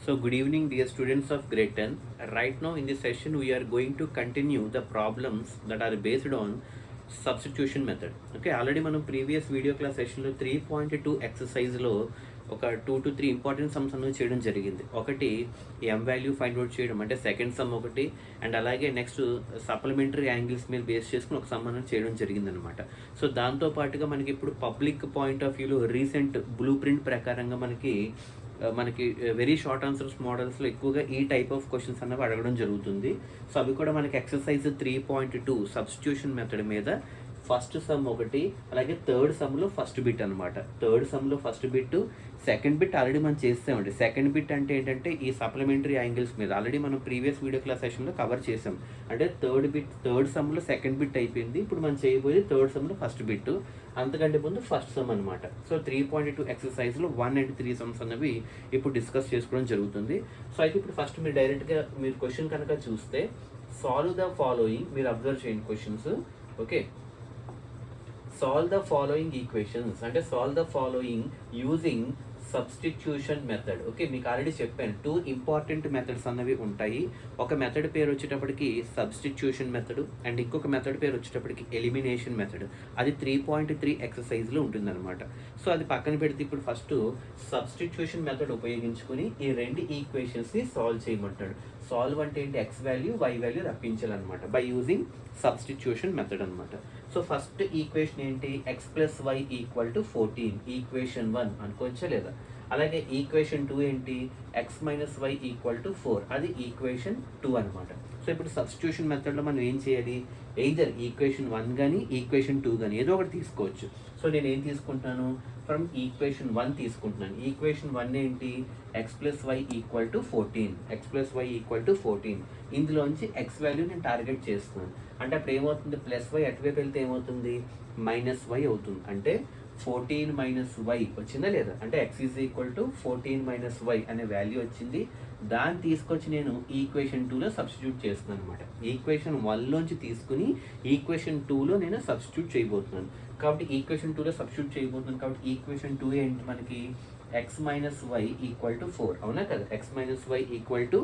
So good evening dear students of grade 10. Right now in this session we are going to continue the problems that are based on substitution method. Okay, already మనం previous video class సెషన్లో 3.2 ఎక్సర్సైజ్లో ఒక 2 to 3 important sums అనేది చేయడం జరిగింది. ఒకటి ఎం value find out చేయడం అంటే second some ఒకటి, అండ్ అలాగే నెక్స్ట్ సప్లిమెంటరీ యాంగిల్స్ మీద బేస్ చేసుకుని ఒక సమ్ అనేది చేయడం జరిగిందనమాట. సో దాంతోపాటుగా మనకి ఇప్పుడు పబ్లిక్ పాయింట్ ఆఫ్ వ్యూలో రీసెంట్ బ్లూ ప్రింట్ ప్రకారంగా మనకి వెరీ షార్ట్ ఆన్సర్స్ మోడల్స్లో ఎక్కువగా ఈ టైప్ ఆఫ్ క్వశ్చన్స్ అన్నవి అడగడం జరుగుతుంది. సో అవి కూడా మనకి ఎక్సర్సైజ్ 3.2 సబ్స్టిట్యూషన్ మెథడ్ మీద ఫస్ట్ సమ్ ఒకటి, అలాగే థర్డ్ సమ్లో ఫస్ట్ బిట్ అనమాట. థర్డ్ సమ్లో first bit, second bit already మనం చేస్తామండి. సెకండ్ బిట్ అంటే ఏంటంటే ఈ సప్లిమెంటరీ యాంగిల్స్ మీద ఆల్రెడీ మనం ప్రీవియస్ వీడియో క్లాస్ సెషన్లో కవర్ చేసాం. అంటే థర్డ్ సమ్లో సెకండ్ బిట్ అయిపోయింది. ఇప్పుడు మనం చేయబోయేది థర్డ్ సమ్లో ఫస్ట్ బిట్, అంతకంటే ముందు ఫస్ట్ సమ్ అనమాట. సో 3.2 ఎక్సర్సైజ్లో 1 and 3 సమ్స్ అనేవి ఇప్పుడు డిస్కస్ చేసుకోవడం జరుగుతుంది. సో అయితే ఇప్పుడు ఫస్ట్ మీరు డైరెక్ట్గా మీరు క్వశ్చన్ కనుక చూస్తే సాల్వ్ ద ఫాలోయింగ్, మీరు అబ్జర్వ్ చేయండి questions. Okay, solve the following equations అంటే solve the following using substitution method. Okay, మీకు ఆల్రెడీ చెప్పాను 2 ఇంపార్టెంట్ మెథడ్స్ అన్నవి ఉంటాయి. ఒక మెథడ్ పేరు వచ్చేటప్పటికి సబ్స్టిట్యూషన్ మెథడ్ అండ్ ఇంకొక మెథడ్ పేరు వచ్చేటప్పటికి ఎలిమినేషన్ మెథడ్. అది 3.3 ఎక్సర్సైజ్లో ఉంటుందన్నమాట. సో అది పక్కన పెడితే ఇప్పుడు ఫస్ట్ సబ్స్టిట్యూషన్ మెథడ్ ఉపయోగించుకుని ఈ రెండు ఈక్వేషన్స్ని సాల్వ్ చేయమంటాడు. సాల్వ్ అంటే ఏంటి, ఎక్స్ వాల్యూ వై వాల్యూ రప్పించాలన్నమాట బై యూజింగ్ సబ్స్టిట్యూషన్ మెథడ్ అనమాట. సో ఫస్ట్ ఈక్వేషన్ ఏంటి, x plus y equal to 14, equation 1 అనుకోవచ్చా లేదా. అలాగే ఈక్వేషన్ 2 ఏంటి, x minus y equal to 4, అది ఈక్వేషన్ 2 అనమాట. సో ఇప్పుడు సబ్స్టిట్యూషన్ మెథడ్లో మనం ఏం చేయాలి, ఎయిదర్ ఈక్వేషన్ 1 కానీ ఈక్వేషన్ 2 కానీ ఏదో ఒకటి తీసుకోవచ్చు. సో నేను ఏం తీసుకుంటున్నాను, ఫ్రమ్ ఈక్వేషన్ 1 తీసుకుంటున్నాను. ఈక్వేషన్ 1 ఏంటి, x plus y equal to 14, x plus y equal to 14. ఇందులోంచి ఎక్స్ వాల్యూ నేను టార్గెట్ చేస్తున్నాను. అంటే అప్పుడు ఏమవుతుంది, ప్లస్ వై అటువైపు వెళ్తే ఏమవుతుంది, మైనస్ వై అవుతుంది. అంటే 14 మైనస్ వై వచ్చిందా లేదా, అంటే x is equal to 14 minus y అనే వాల్యూ వచ్చింది. దాన్ని తీసుకొచ్చి నేను ఈక్వేషన్ 2లో సబ్స్టిట్యూట్ చేస్తున్నాను అనమాట. ఈక్వేషన్ 1లోంచి తీసుకుని ఈక్వేషన్ 2లో నేను సబ్స్టిట్యూట్ చేయబోతున్నాను. కాబట్టి ఈక్వేషన్ 2లో సబ్స్టిట్యూట్ చేయబోతున్నాను. కాబట్టి ఈక్వేషన్ 2 ఏంటి మనకి, x minus y equal to 4, అవునా కదా, x minus y equal to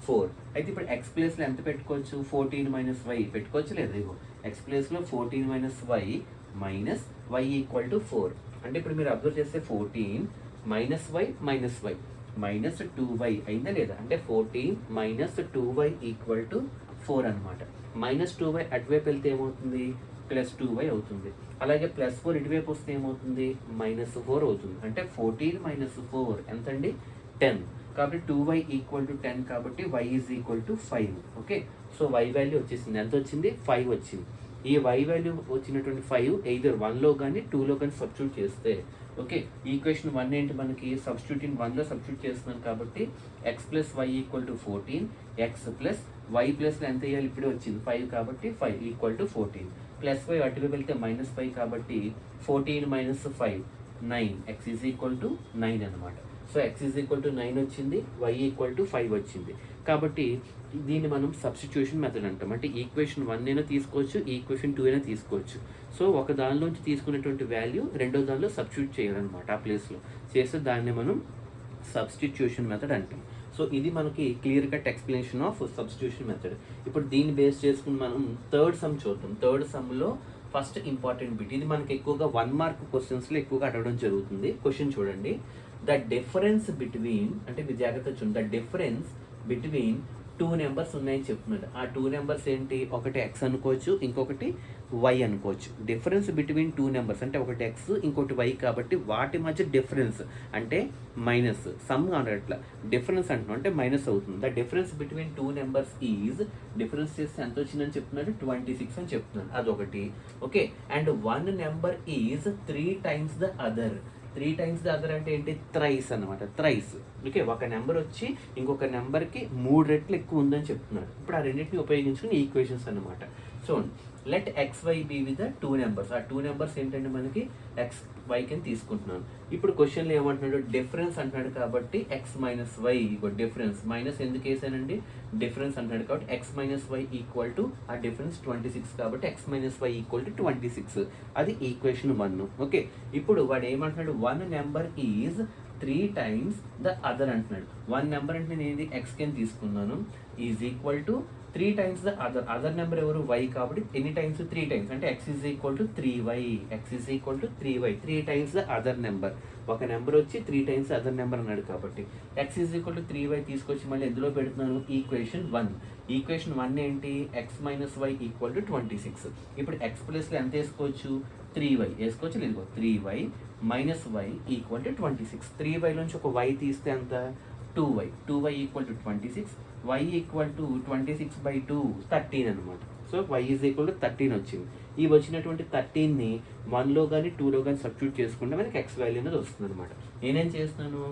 4. అయితే ఇప్పుడు ఎక్స్ ప్లేస్లో ఎంత పెట్టుకోవచ్చు, 14 మైనస్ వై పెట్టుకోవచ్చు లేదా. ఇగో ఎక్స్ ప్లేస్లో 14 minus y minus y equal to 4. అంటే ఇప్పుడు మీరు అబ్జర్వ్ చేస్తే 14 మైనస్ వై మైనస్ 2y అయిందా లేదా. అంటే 14 మైనస్ 2y ఈక్వల్ టు 4 అనమాట. మైనస్ 2y అటువైపు వెళ్తే ఏమవుతుంది, ప్లస్ 2y అవుతుంది. అలాగే ప్లస్ 4 ఇటువైపు వస్తే ఏమవుతుంది, మైనస్ 4 అవుతుంది. అంటే 14 మైనస్ 4 ఎంతండి, 10. కాబట్టి 2y ఈక్వల్ టు 10, కాబట్టి y is equal to 5. Okay, so y value వచ్చేసింది, ఎంత వచ్చింది, 5 వచ్చింది. ఈ y వాల్యూ వచ్చినటువంటి 5 ఎయిదర్ 1లో కానీ 2లో కానీ సబ్స్టిట్యూట్ చేస్తే, ఓకే, ఈక్వేషన్ 1 ఏంటి మనకి, సబ్స్టిట్యూటింగ్ 1లో సబ్స్టిట్యూట్ చేస్తున్నాను కాబట్టి x plus y equal to 14, x plus y ప్లస్లో ఎంత వేయాలి, ఇప్పుడే వచ్చింది 5 కాబట్టి 5 ఈక్వల్ టు 14. ప్లస్ 5 అటువైపు వెళ్తే మైనస్ 5 కాబట్టి 14 minus 5 9, X is equal to 9 అనమాట. So X is equal to 9 వచ్చింది, వై ఈక్వల్ టు 5 వచ్చింది. కాబట్టి దీన్ని మనం సబ్స్టిట్యూషన్ మెథడ్ అంటాం. అంటే ఈక్వేషన్ 1 అయినా తీసుకోవచ్చు, ఈక్వేషన్ 2 అయినా తీసుకోవచ్చు. సో ఒక దానిలోంచి తీసుకున్నటువంటి వాల్యూ రెండో దానిలో సబ్స్టిట్యూట్ చేయాలన్నమాట. ఆ ప్లేస్లో చేస్తే దాన్ని మనం సబ్స్టిట్యూషన్ మెథడ్ అంటాం. సో ఇది మనకి clear cut explanation of substitution method. ఇప్పుడు దీన్ని బేస్ చేసుకుని మనం థర్డ్ సమ్ చూద్దాం. థర్డ్ సమ్లో ఫస్ట్ ఇంపార్టెంట్ బిట్, ఇది మనకి ఎక్కువగా 1 మార్క్ క్వశ్చన్స్లో ఎక్కువగా అడగడం జరుగుతుంది. క్వశ్చన్ చూడండి, ద డిఫరెన్స్ బిట్వీన్, అంటే మీరు జాగ్రత్త చూడండి, ద డిఫరెన్స్ బిట్వీన్ 2 నెంబర్స్ ఉన్నాయని చెప్తున్నాడు. ఆ 2 నెంబర్స్ ఏంటి, ఒకటి ఎక్స్ అనుకోవచ్చు, ఇంకొకటి వై అనుకోవచ్చు. డిఫరెన్స్ బిట్వీన్ 2 నెంబర్స్ అంటే ఒకటి ఎక్స్ ఇంకోటి వై, కాబట్టి వాటి మధ్య డిఫరెన్స్ అంటే మైనస్, సమ్ అట్లా డిఫరెన్స్ అంటున్నాం అంటే మైనస్ అవుతుంది. The difference between 2 numbers is, difference చేస్తే ఎంత వచ్చిందని చెప్తున్నాడు, 26 అని చెప్తున్నాడు, అదొకటి. Okay, and 1 number is 3 times the other. 3 times the other అంటే ఏంటి, థ్రైస్ అనమాట, థ్రైస్. ఓకే, ఒక నెంబర్ వచ్చి ఇంకొక నెంబర్కి 3 రెట్లు ఎక్కువ ఉందని చెప్తున్నారు. ఇప్పుడు ఆ రెండింటిని ఉపయోగించుకుని ఈక్వేషన్స్ అనమాట. So let x y be with 2 numbers. ఆ 2 నెంబర్స్ ఏంటంటే మనకి ఎక్స్ వై కింద తీసుకుంటున్నాను. ఇప్పుడు క్వశ్చన్లో ఏమంటున్నాడు, డిఫరెన్స్ అంటున్నాడు కాబట్టి x minus y difference, minus ఎందుకు వేసానండి, డిఫరెన్స్ అంటున్నాడు కాబట్టి x minus y equal to, ఆ డిఫరెన్స్ 26 కాబట్టి x minus y equal to 26. అది ఈక్వేషన్ 1. ఓకే, ఇప్పుడు వాడు ఏమంటున్నాడు, 1 number is 3 times the other అంటున్నాడు. వన్ నెంబర్ అంటే నేను ఇది ఎక్స్ కింద తీసుకున్నాను, is equal to 3 times the other number ఎవరు వై, కాబట్టి ఎన్ని టైమ్స్ 3 టైమ్స్ అంటే x is equal to 3y, x is equal to 3y, 3 times the other number. ఒక నెంబర్ వచ్చి 3 టైమ్స్ అదర్ నెంబర్ అన్నాడు కాబట్టి X is equal to 3y తీసుకొచ్చి మళ్ళీ ఎందులో పెడుతున్నాను, ఈక్వేషన్ 1. ఈక్వేషన్ 1 ఏంటి, x minus y equal to 26. ఇప్పుడు ఎక్స్ ప్లస్లో ఎంత వేసుకోవచ్చు, 3y వేసుకోవచ్చు, లేదు 3y minus y equal to 26. 3y నుంచి ఒక y తీస్తే ఎంత, 2y equal to 26, y equal to 26/2 13 అనమాట. So y is equal to 13 వచ్చింది. ఈ వచ్చినటువంటి 13ని 1లో కానీ 2లో కానీ సబ్స్టిట్యూట్ చేసుకుంటే మనకి ఎక్స్ వాల్యూ అనేది వస్తుంది అనమాట. నేనేం చేస్తున్నాను,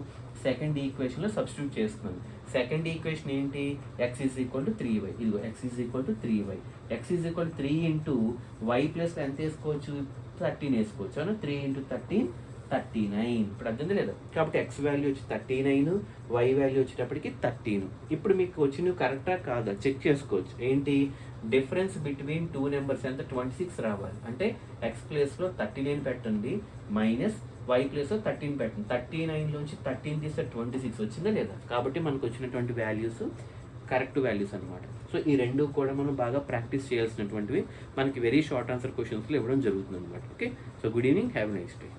సెకండ్ ఈక్వేషన్లో సబ్స్టిట్యూట్ చేస్తున్నాను. సెకండ్ ఈక్వేషన్ ఏంటి, x is equal to 3y, ఇదిగో x is equal to 3y, x is equal to 3 into y plus ఎంత వేసుకోవచ్చు, 13 వేసుకోవచ్చు అవునా. 3 ఇంటూ 13 39. ఇప్పుడు అర్థం లేదా, కాబట్టి ఎక్స్ వాల్యూ వచ్చి 39, వై వాల్యూ వచ్చేటప్పటికి 13. ఇప్పుడు మీకు వచ్చి నువ్వు కరెక్టా కాదా చెక్ చేసుకోవచ్చు. ఏంటి డిఫరెన్స్ బిట్వీన్ 2 నెంబర్స్ ఎంత, 26 రావాలి. అంటే ఎక్స్ ప్లేస్లో 39 పెట్టండి, మైనస్ వై ప్లేస్లో 13 పెట్టండి. 39లోంచి 13 తీస్తే 26 వచ్చిందా లేదా, కాబట్టి మనకు వచ్చినటువంటి వాల్యూస్ కరెక్ట్ వాల్యూస్ అనమాట. సో ఈ రెండు కూడా మనం బాగా ప్రాక్టీస్ చేయాల్సినటువంటివి, మనకి వెరీ షార్ట్ ఆన్సర్ క్వశ్చన్స్లో ఇవ్వడం జరుగుతుంది అనమాట. Okay, so good evening, have a nice day.